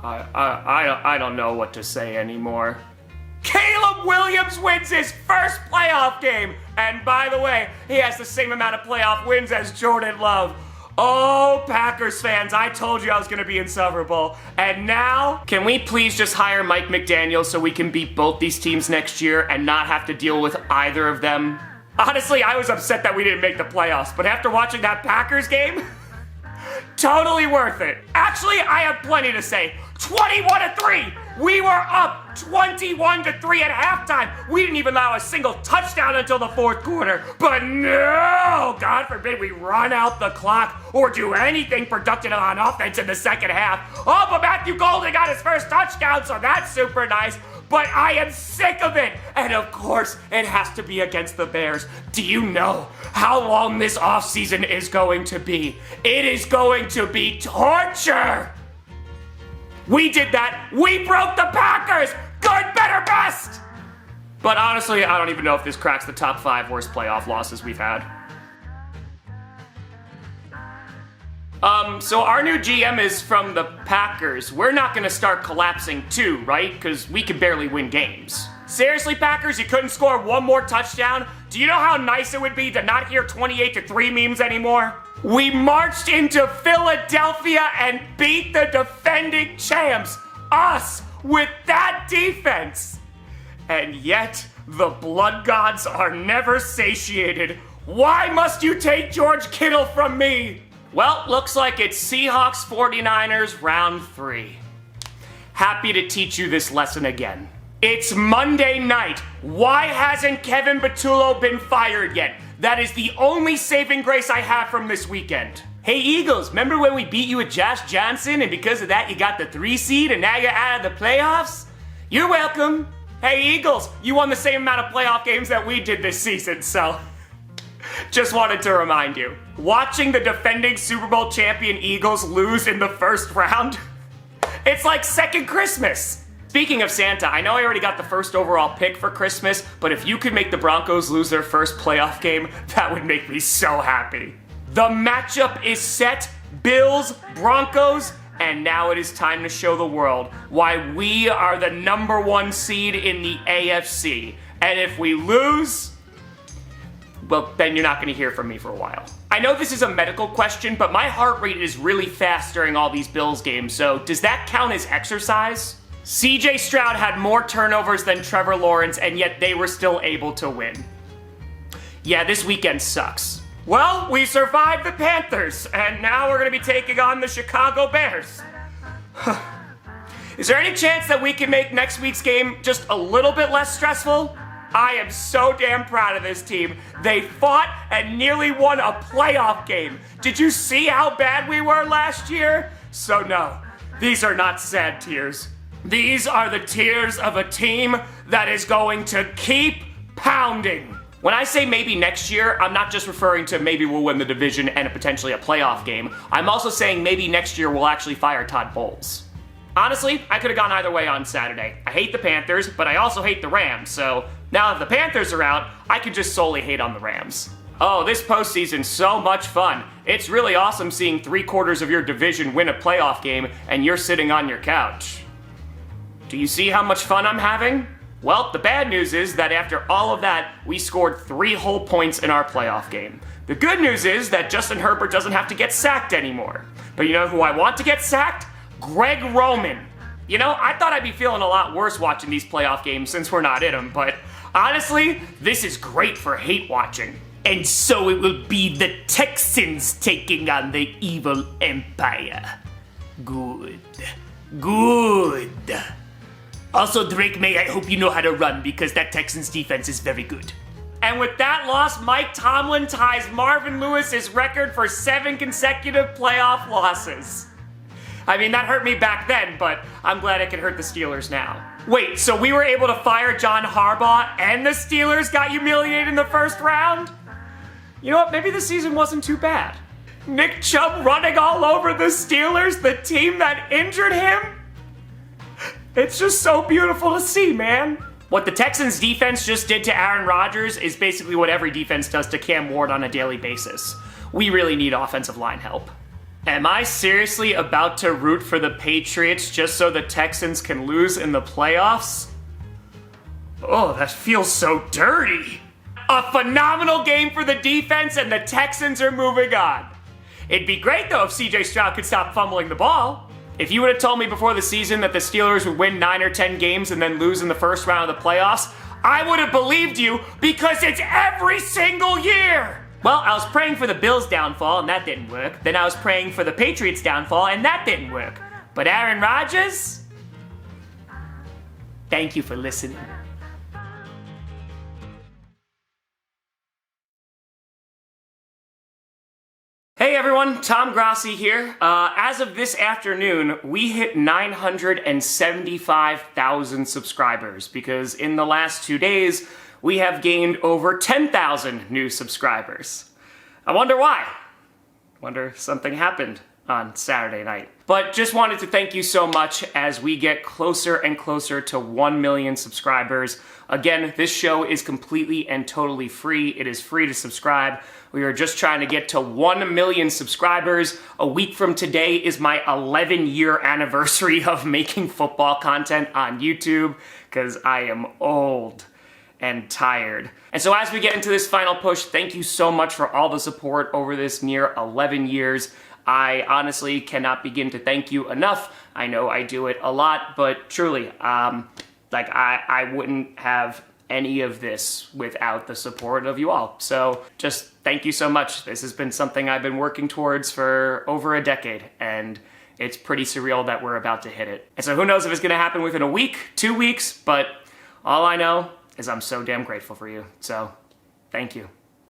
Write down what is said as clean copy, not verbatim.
I don't know what to say anymore. Caleb Williams wins his first playoff game. And by the way, he has the same amount of playoff wins as Jordan Love. Oh, Packers fans, I told you I was going to be insufferable. And now, can we please just hire Mike McDaniel so we can beat both these teams next year and not have to deal with either of them? Honestly, I was upset that we didn't make the playoffs, but after watching that Packers game, totally worth it. Actually, I have plenty to say. 21-3! We were up 21-3 at halftime. We didn't even allow a single touchdown until the fourth quarter. But no! God forbid we run out the clock or do anything productive on offense in the second half. Oh, but Matthew Golden got his first touchdown, so that's super nice. But I am sick of it. And of course, it has to be against the Bears. Do you know how long this offseason is going to be? It is going to be torture. We did that. We broke the Packers. Good, better, best. But honestly, I don't even know if this cracks the top 5 worst playoff losses we've had. So our new GM is from the Packers. We're not gonna start collapsing too, right? Because we can barely win games. Seriously, Packers, you couldn't score one more touchdown? Do you know how nice it would be to not hear 28-3 memes anymore? We marched into Philadelphia and beat the defending champs, us, with that defense. And yet, the blood gods are never satiated. Why must you take George Kittle from me? Well, looks like it's Seahawks 49ers round 3. Happy to teach you this lesson again. It's Monday night. Why hasn't Kevin Patullo been fired yet? That is the only saving grace I have from this weekend. Hey Eagles, remember when we beat you with Josh Johnson and because of that you got the 3 seed and now you're out of the playoffs? You're welcome. Hey Eagles, you won the same amount of playoff games that we did this season, so just wanted to remind you. Watching the defending Super Bowl champion Eagles lose in the first round, it's like second Christmas. Speaking of Santa, I know I already got the first overall pick for Christmas, but if you could make the Broncos lose their first playoff game, that would make me so happy. The matchup is set, Bills, Broncos, and now it is time to show the world why we are the number 1 seed in the AFC. And if we lose, well, then you're not going to hear from me for a while. I know this is a medical question, but my heart rate is really fast during all these Bills games, so does that count as exercise? CJ Stroud had more turnovers than Trevor Lawrence, and yet they were still able to win. Yeah, this weekend sucks. Well, we survived the Panthers, and now we're going to be taking on the Chicago Bears. Is there any chance that we can make next week's game just a little bit less stressful? I am so damn proud of this team. They fought and nearly won a playoff game. Did you see how bad we were last year? So no, these are not sad tears. These are the tears of a team that is going to keep pounding. When I say maybe next year, I'm not just referring to maybe we'll win the division and potentially a playoff game. I'm also saying maybe next year we'll actually fire Todd Bowles. Honestly, I could have gone either way on Saturday. I hate the Panthers, but I also hate the Rams, so now that the Panthers are out, I could just solely hate on the Rams. Oh, this postseason's so much fun. It's really awesome seeing 3/4 of your division win a playoff game and you're sitting on your couch. Do you see how much fun I'm having? Well, the bad news is that after all of that, we scored 3 whole points in our playoff game. The good news is that Justin Herbert doesn't have to get sacked anymore. But you know who I want to get sacked? Greg Roman. You know, I thought I'd be feeling a lot worse watching these playoff games since we're not in them, but honestly, this is great for hate watching. And so it will be the Texans taking on the evil empire. Good. Good. Also, Drake May, I hope you know how to run because that Texans defense is very good. And with that loss, Mike Tomlin ties Marvin Lewis's record for 7 consecutive playoff losses. I mean, that hurt me back then, but I'm glad it can hurt the Steelers now. Wait, so we were able to fire John Harbaugh and the Steelers got humiliated in the first round? You know what, maybe the season wasn't too bad. Nick Chubb running all over the Steelers, the team that injured him? It's just so beautiful to see, man. What the Texans defense just did to Aaron Rodgers is basically what every defense does to Cam Ward on a daily basis. We really need offensive line help. Am I seriously about to root for the Patriots just so the Texans can lose in the playoffs? Oh, that feels so dirty. A phenomenal game for the defense and the Texans are moving on. It'd be great though if CJ Stroud could stop fumbling the ball. If you would have told me before the season that the Steelers would win 9 or 10 games and then lose in the first round of the playoffs, I would have believed you because it's every single year. Well, I was praying for the Bills' downfall, and that didn't work. Then I was praying for the Patriots' downfall, and that didn't work. But Aaron Rodgers? Thank you for listening. Hey everyone, Tom Grossi here. As of this afternoon, we hit 975,000 subscribers because in the last 2 days, we have gained over 10,000 new subscribers. I wonder why. Wonder something happened on Saturday night. But just wanted to thank you so much as we get closer and closer to 1 million subscribers. Again, this show is completely and totally free. It is free to subscribe. We are just trying to get to 1 million subscribers. A week from today is my 11-year anniversary of making football content on YouTube because I am old and tired. And so as we get into this final push, thank you so much for all the support over this near 11 years. I honestly cannot begin to thank you enough. I know I do it a lot, but truly, I wouldn't have any of this without the support of you all. So just thank you so much. This has been something I've been working towards for over a decade, and it's pretty surreal that we're about to hit it. And so who knows if it's gonna happen within a week, 2 weeks, but all I know is I'm so damn grateful for you. So thank you.